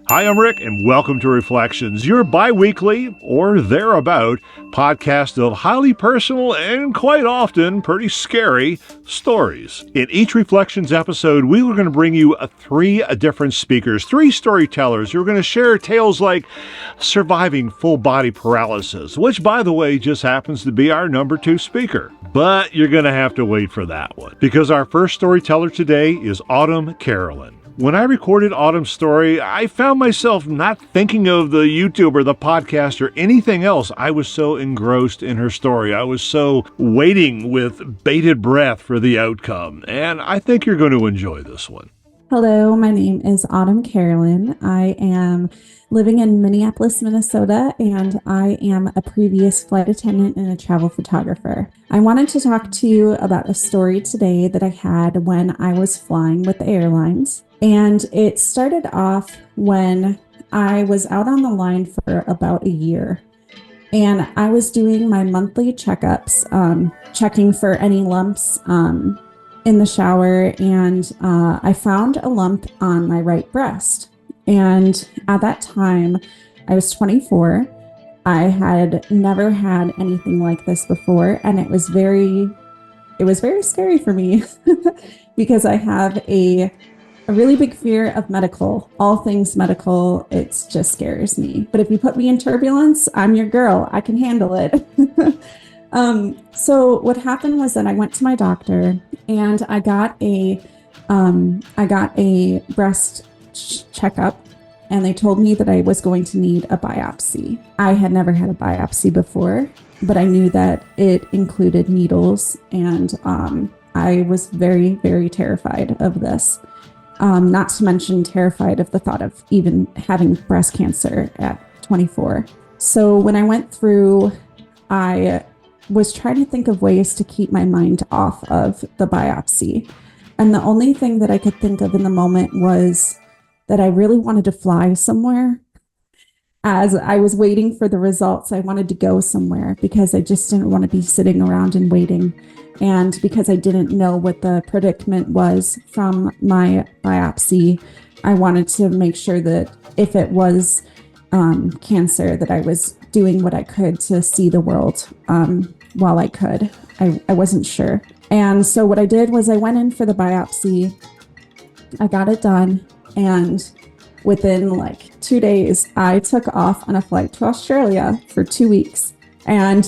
Hi, I'm Rick, and welcome to Reflections, your bi-weekly, or thereabout, podcast of highly personal and quite often pretty scary stories. In each Reflections episode, we are going to bring you three different speakers, three storytellers who are going to share tales like surviving full-body paralysis, which, by the way, just happens to be our number 2 speaker. But you're going to have to wait for that one, because our first storyteller today is Carolynn. When I recorded Autumn's story, I found myself not thinking of the YouTube or the podcast or anything else. I was so engrossed in her story. I was so waiting with bated breath for the outcome. And I think you're going to enjoy this one. Hello, my name is Carolynn. I am living in Minneapolis, Minnesota, and I am a previous flight attendant and a travel photographer. I wanted to talk to you about a story today that I had when I was flying with the airlines. And it started off when I was out on the line for about a year. And I was doing my monthly checkups, checking for any lumps in the shower. And I found a lump on my right breast. And at that time, I was 24. I had never had anything like this before. And it was very scary for me because I have a really big fear of medical, all things medical. It just scares me. But if you put me in turbulence, I'm your girl. I can handle it. So what happened was that I went to my doctor and I got a breast checkup, and they told me that I was going to need a biopsy. I had never had a biopsy before, but I knew that it included needles, and I was very, very terrified of this. Not to mention terrified of the thought of even having breast cancer at 24. So when I went through, I was trying to think of ways to keep my mind off of the biopsy. And the only thing that I could think of in the moment was that I really wanted to fly somewhere. As I was waiting for the results, I wanted to go somewhere because I just didn't want to be sitting around and waiting. And because I didn't know what the predicament was from my biopsy, I wanted to make sure that if it was cancer, that I was doing what I could to see the world while I could. I wasn't sure. And so what I did was I went in for the biopsy. I got it done. And within like 2 days, I took off on a flight to Australia for 2 weeks. And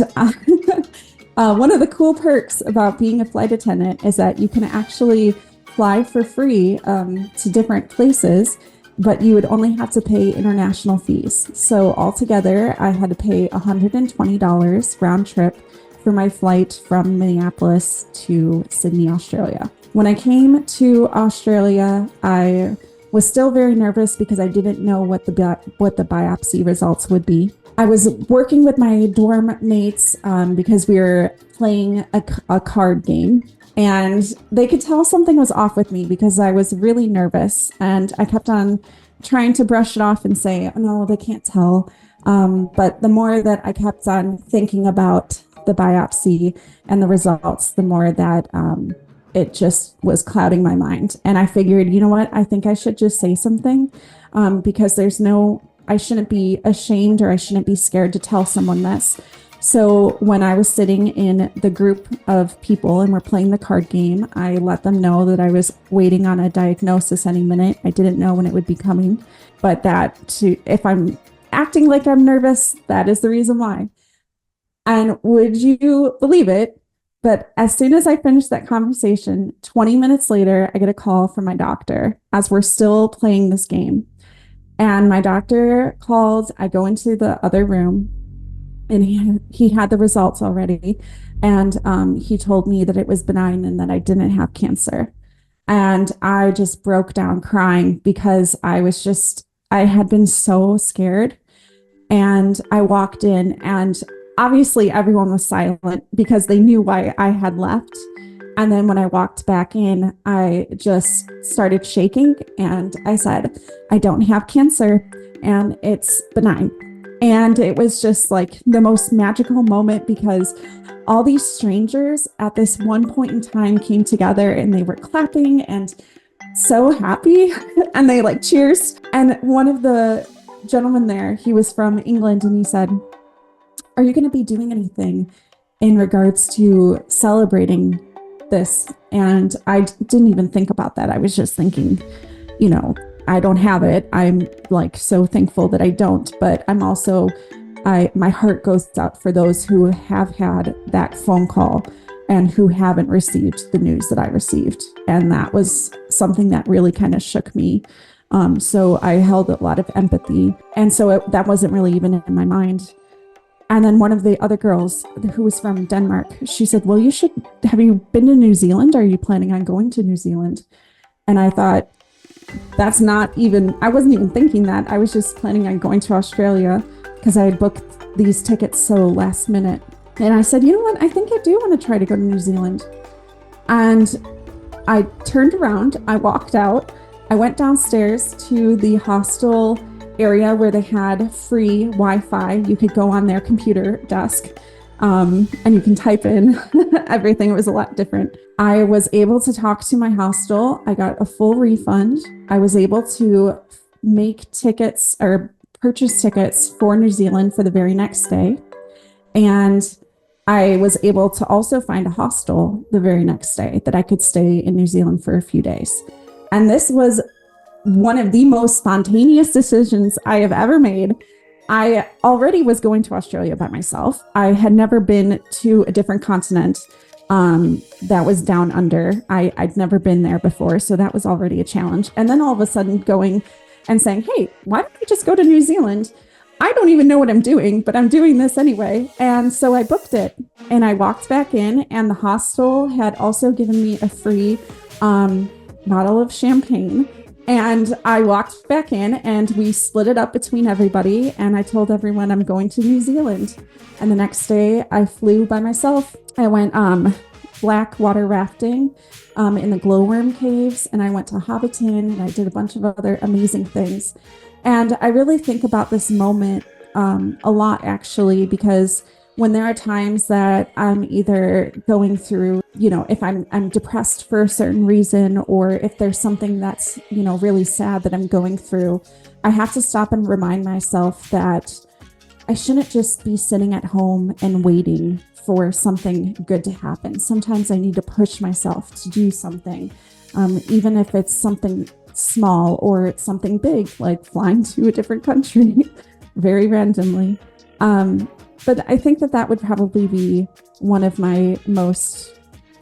one of the cool perks about being a flight attendant is that you can actually fly for free to different places, but you would only have to pay international fees. So altogether, I had to pay $120 round trip for my flight from Minneapolis to Sydney, Australia. When I came to Australia, I was still very nervous because I didn't know what the biopsy results would be. I was working with my dorm mates because we were playing a card game, and they could tell something was off with me because I was really nervous, and I kept on trying to brush it off and say, oh, no, they can't tell. But the more that I kept on thinking about the biopsy and the results, the more that it just was clouding my mind. And I figured, you know what, I think I should just say something because I shouldn't be ashamed or I shouldn't be scared to tell someone this. So when I was sitting in the group of people and we're playing the card game, I let them know that I was waiting on a diagnosis any minute. I didn't know when it would be coming, but if I'm acting like I'm nervous, that is the reason why. And would you believe it? But as soon as I finished that conversation, 20 minutes later, I get a call from my doctor as we're still playing this game. And my doctor called. I go into the other room, and he had the results already. And he told me that it was benign and that I didn't have cancer. And I just broke down crying because I had been so scared. And I walked in, and obviously everyone was silent because they knew why I had left. And then when I walked back in, I just started shaking and I said, I don't have cancer and it's benign. And it was just like the most magical moment because all these strangers at this one point in time came together and they were clapping and so happy. And they like cheers. And one of the gentlemen there, he was from England, and he said, "Are you going to be doing anything in regards to celebrating this?" And I didn't even think about that. I was just thinking, I don't have it. I'm like so thankful that I don't, but I'm also, my heart goes out for those who have had that phone call and who haven't received the news that I received. And that was something that really kind of shook me. So I held a lot of empathy. And so that wasn't really even in my mind. And then one of the other girls who was from Denmark, she said, "Well, have you been to New Zealand? Are you planning on going to New Zealand?" And I thought, I wasn't even thinking that. I was just planning on going to Australia because I had booked these tickets so last minute. And I said, "You know what? I think I do want to try to go to New Zealand." And I turned around, I walked out, I went downstairs to the hostel area where they had free Wi-Fi. You could go on their computer desk and you can type in everything. It was a lot different. I was able to talk to my hostel. I got a full refund. I was able to make tickets or purchase tickets for New Zealand for the very next day. And I was able to also find a hostel the very next day that I could stay in New Zealand for a few days. And this was one of the most spontaneous decisions I have ever made. I already was going to Australia by myself. I had never been to a different continent that was down under. I'd never been there before, so that was already a challenge. And then all of a sudden going and saying, "Hey, why don't we just go to New Zealand? I don't even know what I'm doing, but I'm doing this anyway." And so I booked it and I walked back in, and the hostel had also given me a free bottle of champagne. And I walked back in and we split it up between everybody. And I told everyone I'm going to New Zealand. And the next day I flew by myself. I went black water rafting in the glowworm caves. And I went to Hobbiton and I did a bunch of other amazing things. And I really think about this moment a lot, actually, because when there are times that I'm either going through, if I'm depressed for a certain reason, or if there's something that's, really sad that I'm going through, I have to stop and remind myself that I shouldn't just be sitting at home and waiting for something good to happen. Sometimes I need to push myself to do something, even if it's something small or it's something big, like flying to a different country very randomly. But I think that would probably be one of my most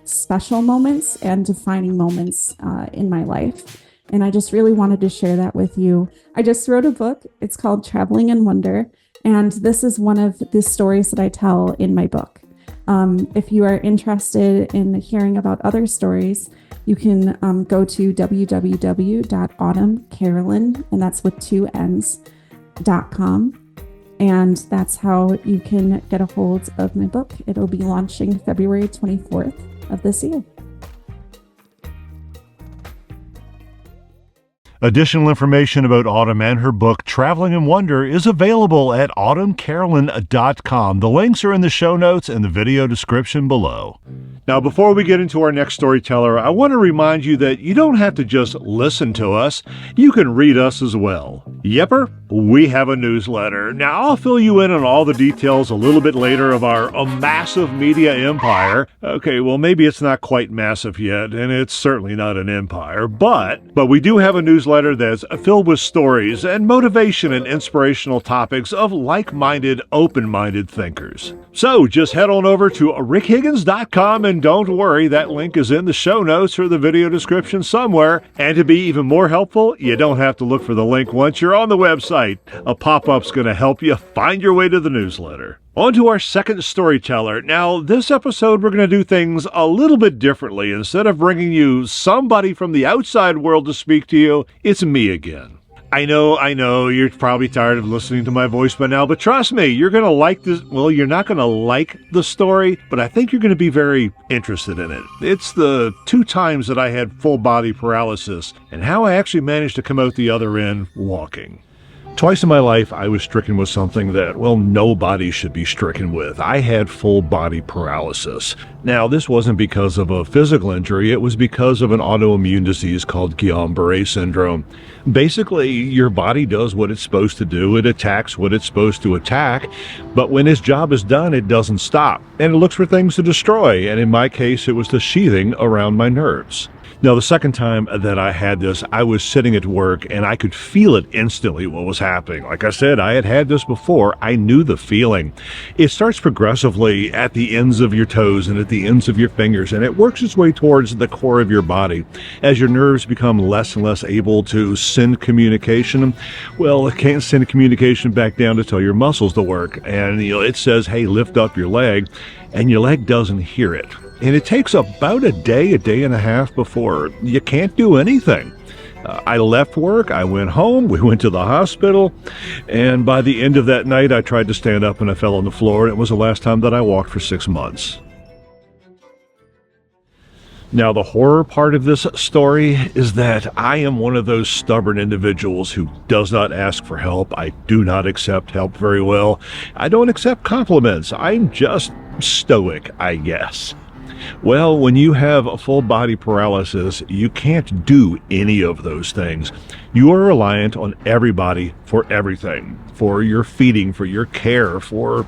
special moments and defining moments in my life. And I just really wanted to share that with you. I just wrote a book. It's called Traveling in Wonder. And this is one of the stories that I tell in my book. If you are interested in hearing about other stories, you can go to www.autumncarolyn, and that's with 2 N's.com. And that's how you can get a hold of my book. It'll be launching February 24th of this year. Additional information about Autumn and her book, Traveling in Wonder, is available at autumncarolyn.com. The links are in the show notes and the video description below. Now, before we get into our next storyteller, I want to remind you that you don't have to just listen to us. You can read us as well. Yepper, we have a newsletter. Now, I'll fill you in on all the details a little bit later of our massive media empire. Okay, well, maybe it's not quite massive yet, and it's certainly not an empire, but we do have a newsletter that's filled with stories and motivation and inspirational topics of like-minded, open-minded thinkers. So just head on over to rickhiggins.com, and don't worry, that link is in the show notes or the video description somewhere. And to be even more helpful, you don't have to look for the link once you're on the website. A pop-up's going to help you find your way to the newsletter. On to our second storyteller. Now, this episode, we're going to do things a little bit differently. Instead of bringing you somebody from the outside world to speak to you, it's me again. I know, you're probably tired of listening to my voice by now, but trust me, you're going to like this. Well, you're not going to like the story, but I think you're going to be very interested in it. It's the 2 times that I had full body paralysis and how I actually managed to come out the other end walking. Twice in my life, I was stricken with something that, well, nobody should be stricken with. I had full body paralysis. Now, this wasn't because of a physical injury. It was because of an autoimmune disease called Guillain-Barré syndrome. Basically, your body does what it's supposed to do. It attacks what it's supposed to attack. But when its job is done, it doesn't stop. And it looks for things to destroy. And in my case, it was the sheathing around my nerves. Now, the second time that I had this, I was sitting at work and I could feel it instantly what was happening. Like I said, I had had this before. I knew the feeling. It starts progressively at the ends of your toes and at the ends of your fingers, and it works its way towards the core of your body. As your nerves become less and less able to send communication, well, it can't send communication back down to tell your muscles to work. And, it says, hey, lift up your leg, and your leg doesn't hear it. And it takes about a day and a half before you can't do anything. I left work, I went home, we went to the hospital, and by the end of that night, I tried to stand up and I fell on the floor, and it was the last time that I walked for 6 months. Now, the horror part of this story is that I am one of those stubborn individuals who does not ask for help. I do not accept help very well. I don't accept compliments. I'm just stoic, I guess. Well, when you have a full body paralysis, you can't do any of those things. You are reliant on everybody for everything, for your feeding, for your care, for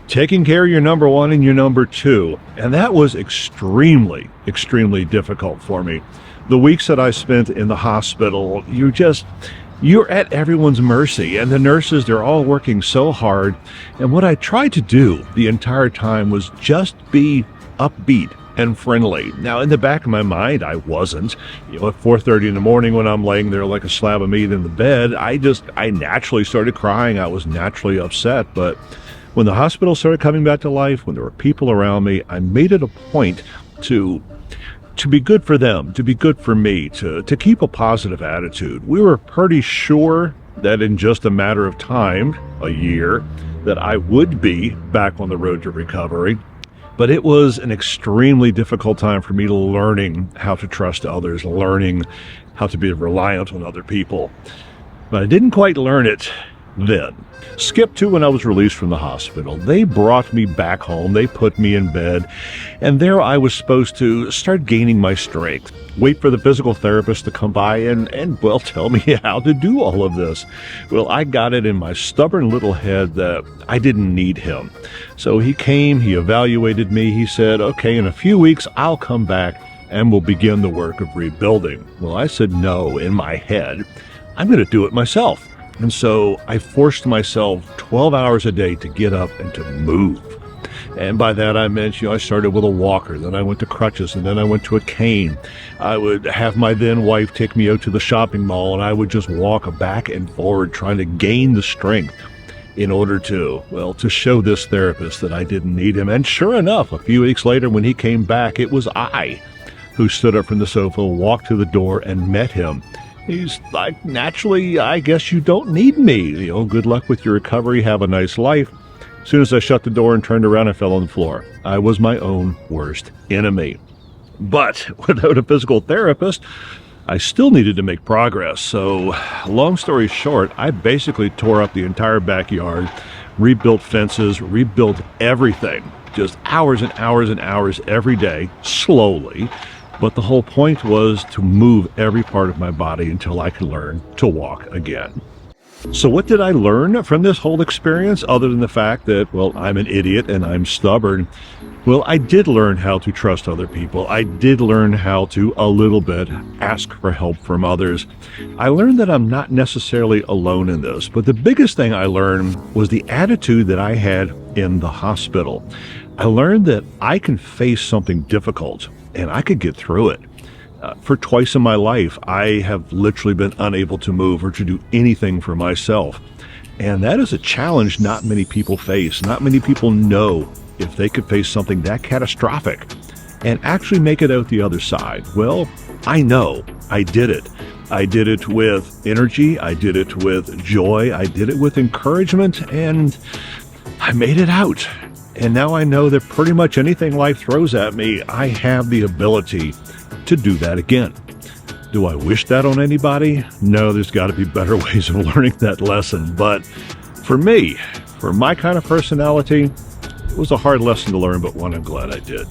taking care of your number one and your number two. And that was extremely, extremely difficult for me. The weeks that I spent in the hospital, you're at everyone's mercy, and the nurses, they're all working so hard. And what I tried to do the entire time was just be upbeat and friendly. Now, in the back of my mind, I wasn't. At 4:30 in the morning when I'm laying there like a slab of meat in the bed, I naturally started crying. I was naturally upset. But when the hospital started coming back to life, when there were people around me, I made it a point to be good for them, to be good for me, to keep a positive attitude. We were pretty sure that in just a matter of time, a year, that I would be back on the road to recovery. But it was an extremely difficult time for me learning how to trust others, learning how to be reliant on other people. But I didn't quite learn it then. Skip to when I was released from the hospital. They brought me back home. They put me in bed. And there I was supposed to start gaining my strength. Wait for the physical therapist to come by and tell me how to do all of this. Well, I got it in my stubborn little head that I didn't need him. So he came, he evaluated me. He said, okay, in a few weeks, I'll come back and we'll begin the work of rebuilding. Well, I said no in my head. I'm going to do it myself. And so I forced myself 12 hours a day to get up and to move. And by that I meant, I started with a walker, then I went to crutches, and then I went to a cane. I would have my then wife take me out to the shopping mall, and I would just walk back and forward trying to gain the strength in order to show this therapist that I didn't need him. And sure enough, a few weeks later when he came back, it was I who stood up from the sofa, walked to the door, and met him. He's like, naturally, I guess you don't need me. Good luck with your recovery. Have a nice life. As soon as I shut the door and turned around, I fell on the floor. I was my own worst enemy. But without a physical therapist, I still needed to make progress. So, long story short, I basically tore up the entire backyard, rebuilt fences, rebuilt everything. Just hours and hours and hours every day, slowly. But the whole point was to move every part of my body until I could learn to walk again. So what did I learn from this whole experience other than the fact that, I'm an idiot and I'm stubborn? Well, I did learn how to trust other people. I did learn how to, a little bit, ask for help from others. I learned that I'm not necessarily alone in this, but the biggest thing I learned was the attitude that I had in the hospital. I learned that I can face something difficult and I could get through it. For twice in my life, I have literally been unable to move or to do anything for myself. And that is a challenge not many people face. Not many people know if they could face something that catastrophic and actually make it out the other side. Well, I know. I did it. I did it with energy. I did it with joy. I did it with encouragement, and I made it out. And now I know that pretty much anything life throws at me, I have the ability to do that again. Do I wish that on anybody? No, there's got to be better ways of learning that lesson. But for me, for my kind of personality, it was a hard lesson to learn, but one I'm glad I did.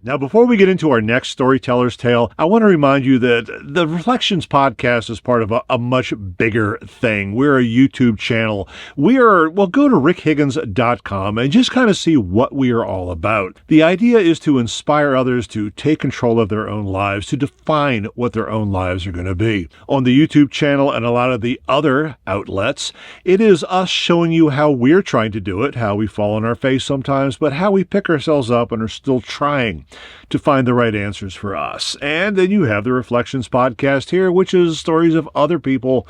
Now, before we get into our next storyteller's tale, I want to remind you that the Reflections podcast is part of a much bigger thing. We're a YouTube channel. Go to rickhiggins.com and just kind of see what we are all about. The idea is to inspire others to take control of their own lives, to define what their own lives are going to be. On the YouTube channel and a lot of the other outlets, it is us showing you how we're trying to do it, how we fall on our face sometimes, but how we pick ourselves up and are still trying to find the right answers for us. And then you have the Reflections podcast here, which is stories of other people,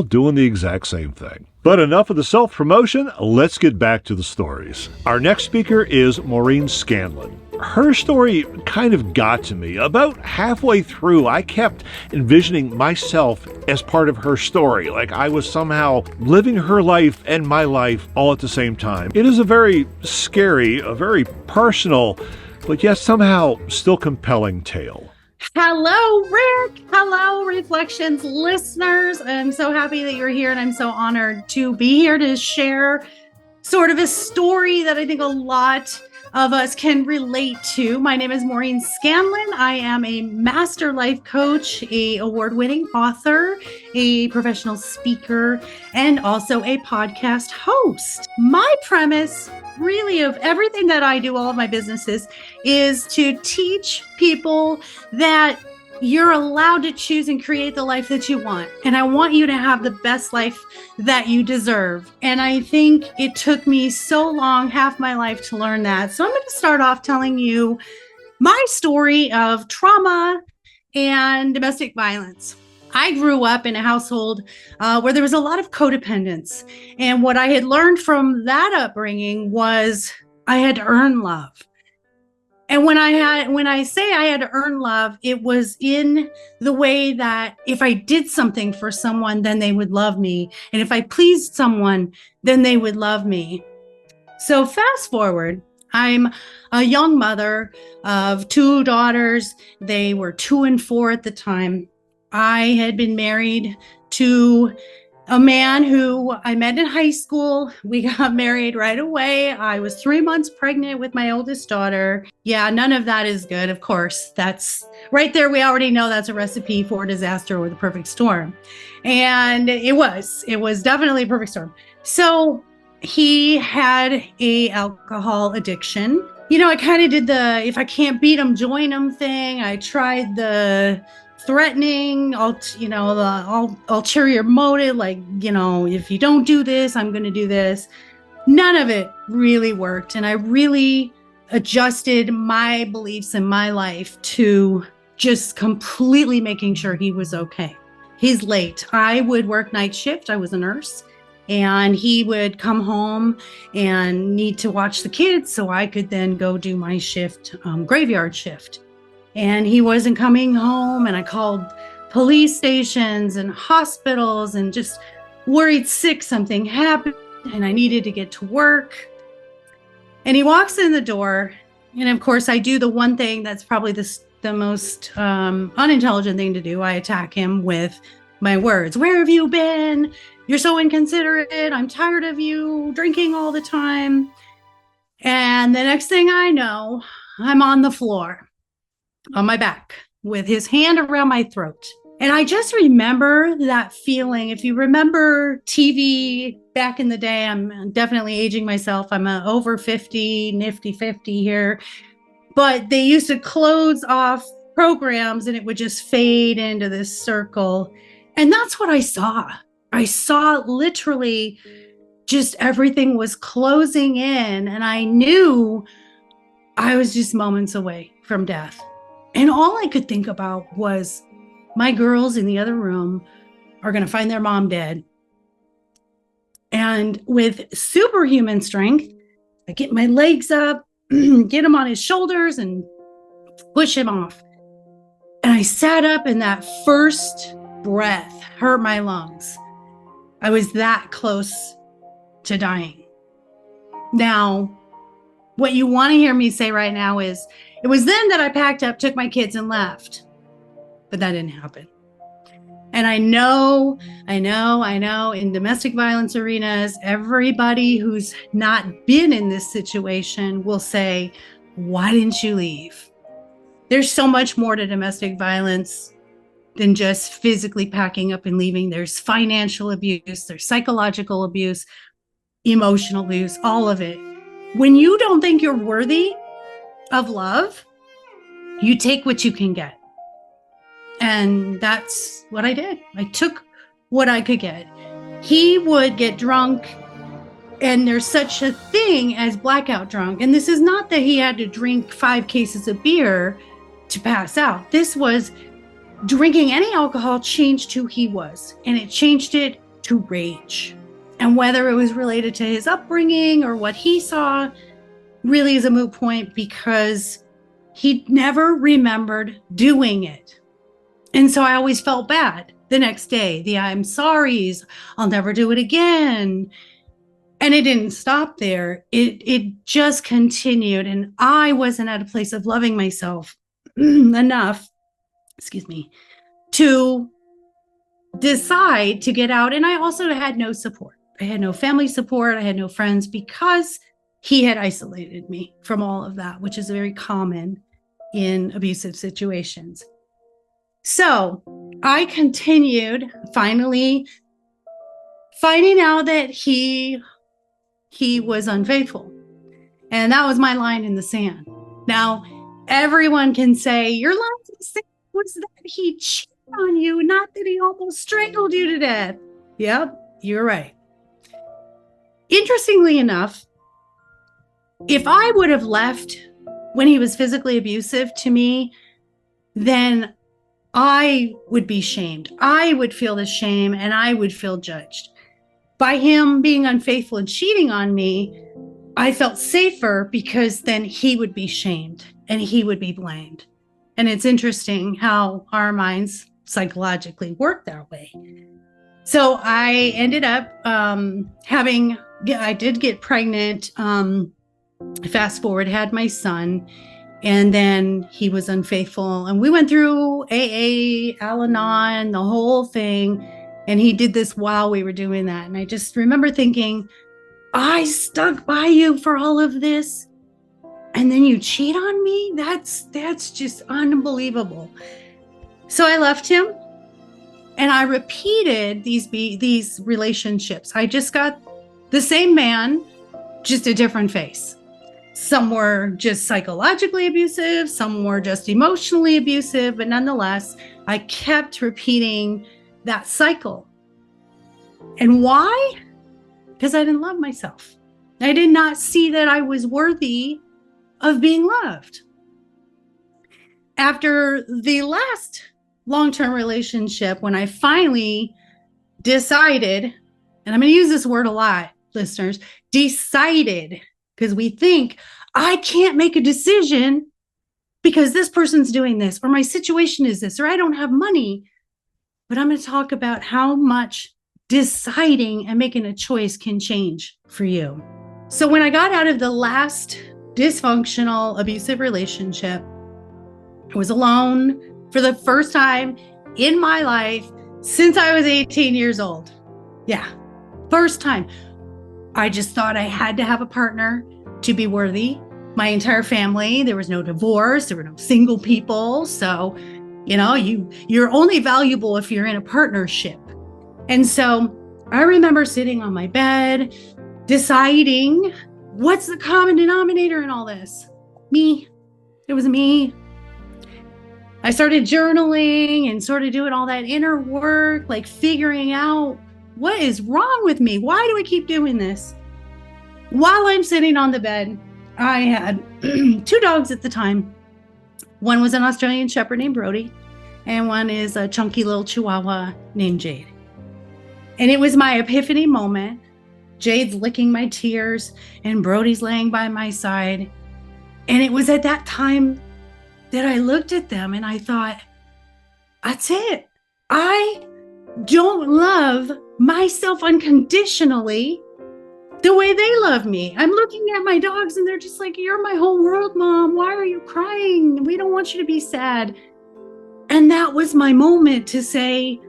doing the exact same thing. But enough of the self-promotion, let's get back to the stories. Our next speaker is Maureen Scanlon. Her story kind of got to me. About halfway through, I kept envisioning myself as part of her story, like I was somehow living her life and my life all at the same time. It is a very scary, a very personal, but yet somehow still compelling tale. Hello, Rick. Hello, Reflections listeners. I'm so happy that you're here, and I'm so honored to be here to share sort of a story that I think a lot of us can relate to. My name is Maureen Scanlon. I am a master life coach, a award-winning author, a professional speaker, and also a podcast host. My premise really of everything that I do, all of my businesses, is to teach people that you're allowed to choose and create the life that you want. And I want you to have the best life that you deserve. And I think it took me so long, half my life, to learn that. So I'm going to start off telling you my story of trauma and domestic violence. I grew up in a household where there was a lot of codependence. And what I had learned from that upbringing was I had to earn love. And when I say I had to earn love, it was in the way that if I did something for someone, then they would love me. And if I pleased someone, then they would love me. So fast forward, I'm a young mother of two daughters. They were 2 and 4 at the time. I had been married to a man who I met in high school. We got married right away. I was 3 months pregnant with my oldest daughter. Yeah, none of that is good, of course. That's right there. We already know that's a recipe for disaster or the perfect storm. And it was definitely a perfect storm. So he had a alcohol addiction. I kind of did the, if I can't beat him, join him thing. I tried the threatening, ulterior motive, like, if you don't do this, I'm going to do this. None of it really worked. And I really adjusted my beliefs in my life to just completely making sure he was okay. He's late. I would work night shift. I was a nurse. And he would come home and need to watch the kids so I could then go do my shift, graveyard shift. And he wasn't coming home, and I called police stations and hospitals and just worried sick something happened and I needed to get to work. And he walks in the door, and of course I do the one thing that's probably the most unintelligent thing to do. I attack him with my words. Where have you been? You're so inconsiderate. I'm tired of you drinking all the time. And the next thing I know, I'm on the floor, on my back, with his hand around my throat. And I just remember that feeling. If you remember TV back in the day, I'm definitely aging myself. I'm over 50, nifty 50 here. But they used to close off programs and it would just fade into this circle. And that's what I saw. I saw literally just everything was closing in, and I knew I was just moments away from death. And all I could think about was my girls in the other room are going to find their mom dead. And with superhuman strength, I get my legs up, get him on his shoulders and push him off. And I sat up, and that first breath hurt my lungs. I was that close to dying. Now, what you want to hear me say right now is It was then that I packed up, took my kids, and left. But that didn't happen. And I know, in domestic violence arenas, everybody who's not been in this situation will say, why didn't you leave? There's so much more to domestic violence than just physically packing up and leaving. There's financial abuse, there's psychological abuse, emotional abuse, all of it. When you don't think you're worthy of love, you take what you can get. And that's what I did. I took what I could get. He would get drunk, and there's such a thing as blackout drunk. And this is not that he had to drink 5 cases of beer to pass out. This was drinking any alcohol changed who he was, and it changed it to rage. And whether it was related to his upbringing or what he saw really is a moot point, because he never remembered doing it. And so I always felt bad the next day. The I'm sorry's, I'll never do it again. And it didn't stop there. It just continued. And I wasn't at a place of loving myself enough, to decide to get out. And I also had no support. I had no family support. I had no friends, because he had isolated me from all of that, which is very common in abusive situations. So I continued, finally finding out that he was unfaithful. And that was my line in the sand. Now, everyone can say, your line in the sand was that he cheated on you, not that he almost strangled you to death. Yep, you're right. Interestingly enough, if I would have left when he was physically abusive to me, then I would be shamed. I would feel the shame, and I would feel judged. By him being unfaithful and cheating on me, I felt safer, because then he would be shamed and he would be blamed. And it's interesting how our minds psychologically work that way. So I ended up I did get pregnant. Fast forward, had my son. And then he was unfaithful. And we went through AA, Al-Anon, the whole thing. And he did this while we were doing that. And I just remember thinking, I stuck by you for all of this, and then you cheat on me? That's just unbelievable. So I left him, and I repeated these relationships. I just got the same man, just a different face. Some were just psychologically abusive, some were just emotionally abusive, but nonetheless, I kept repeating that cycle. And why? Because I didn't love myself. I did not see that I was worthy of being loved. After the last long-term relationship, when I finally decided, and I'm going to use this word a lot, listeners, decided, because we think, I can't make a decision because this person's doing this, or my situation is this, or I don't have money. But I'm going to talk about how much deciding and making a choice can change for you. So when I got out of the last dysfunctional, abusive relationship, I was alone for the first time in my life since I was 18 years old. Yeah, first time. I just thought I had to have a partner to be worthy. My entire family, there was no divorce, there were no single people. So, you're only valuable if you're in a partnership. And so I remember sitting on my bed, deciding what's the common denominator in all this? Me. It was me. I started journaling and sort of doing all that inner work, like figuring out what is wrong with me? Why do I keep doing this? While I'm sitting on the bed, I had 2 dogs at the time. One was an Australian Shepherd named Brody, and one is a chunky little Chihuahua named Jade. And it was my epiphany moment. Jade's licking my tears, and Brody's laying by my side. And it was at that time that I looked at them and I thought, that's it. I don't love myself unconditionally the way they love me. I'm looking at my dogs and they're just like, you're my whole world, Mom. Why are you crying? We don't want you to be sad. And that was my moment to say,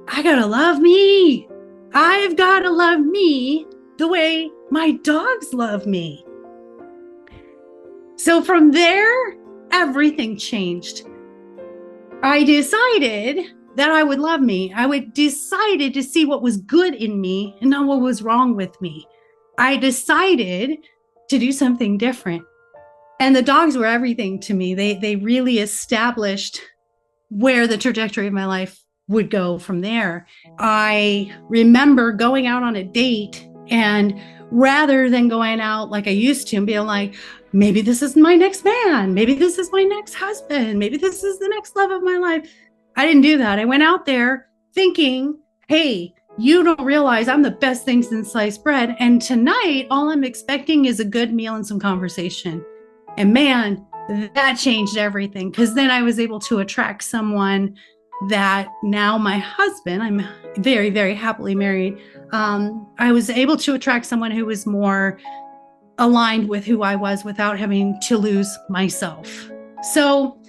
I gotta love me. I've gotta love me the way my dogs love me. So from there, everything changed. I decided that I would love me. Decided to see what was good in me and not what was wrong with me. I decided to do something different. And the dogs were everything to me. They really established where the trajectory of my life would go from there. I remember going out on a date, and rather than going out like I used to and being like, maybe this is my next man, maybe this is my next husband, maybe this is the next love of my life, I didn't do that. I went out there thinking, hey, you don't realize I'm the best thing since sliced bread. And tonight, all I'm expecting is a good meal and some conversation. And man, that changed everything, because then I was able to attract someone that now my husband, I'm very, very happily married. I was able to attract someone who was more aligned with who I was without having to lose myself. So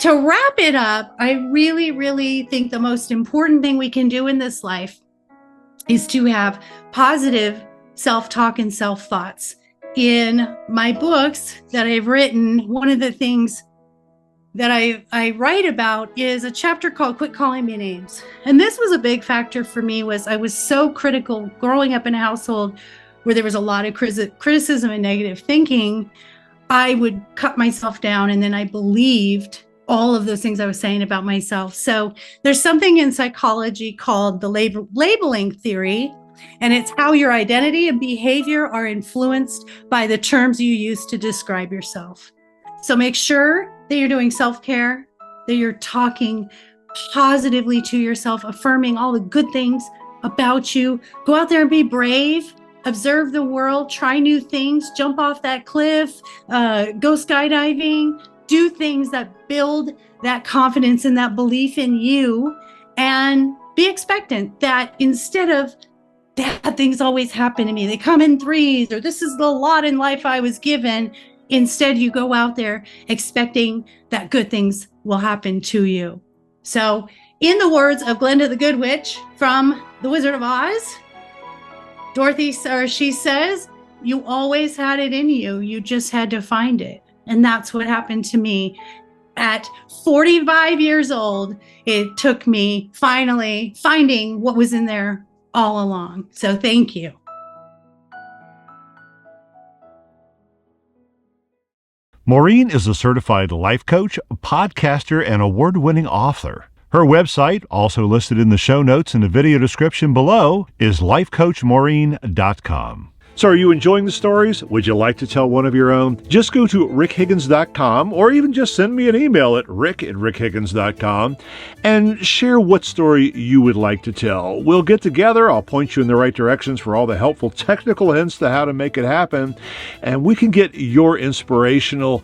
to wrap it up, I really, really think the most important thing we can do in this life is to have positive self-talk and self-thoughts. In my books that I've written, one of the things that I write about is a chapter called Quit Calling Me Names. And this was a big factor for me. Was I was so critical growing up in a household where there was a lot of criticism and negative thinking. I would cut myself down, and then I believed all of those things I was saying about myself. So there's something in psychology called the labeling theory, and it's how your identity and behavior are influenced by the terms you use to describe yourself. So make sure that you're doing self-care, that you're talking positively to yourself, affirming all the good things about you. Go out there and be brave, observe the world, try new things, jump off that cliff, go skydiving, do things that build that confidence and that belief in you, and be expectant that instead of bad things always happen to me, they come in threes, or this is the lot in life I was given. Instead, you go out there expecting that good things will happen to you. So in the words of Glenda the Good Witch from The Wizard of Oz, she says, you always had it in you. You just had to find it. And that's what happened to me. At 45 years old, it took me finally finding what was in there all along. So thank you. Maureen is a certified life coach, podcaster, and award-winning author. Her website, also listed in the show notes in the video description below, is lifecoachmaureen.com. So are you enjoying the stories? Would you like to tell one of your own? Just go to rickhiggins.com, or even just send me an email at rick@rickhiggins.com and share what story you would like to tell. We'll get together. I'll point you in the right directions for all the helpful technical hints to how to make it happen, and we can get your inspirational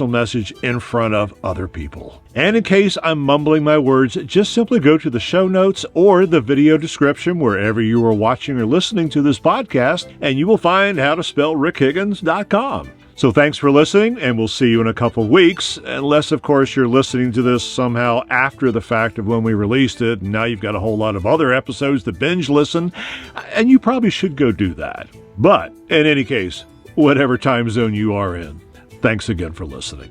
message in front of other people. And in case I'm mumbling my words, just simply go to the show notes or the video description wherever you are watching or listening to this podcast, and you will find how to spell rickhiggins.com. So thanks for listening, and we'll see you in a couple of weeks, unless, of course, you're listening to this somehow after the fact of when we released it, and now you've got a whole lot of other episodes to binge listen, and you probably should go do that. But in any case, whatever time zone you are in, thanks again for listening.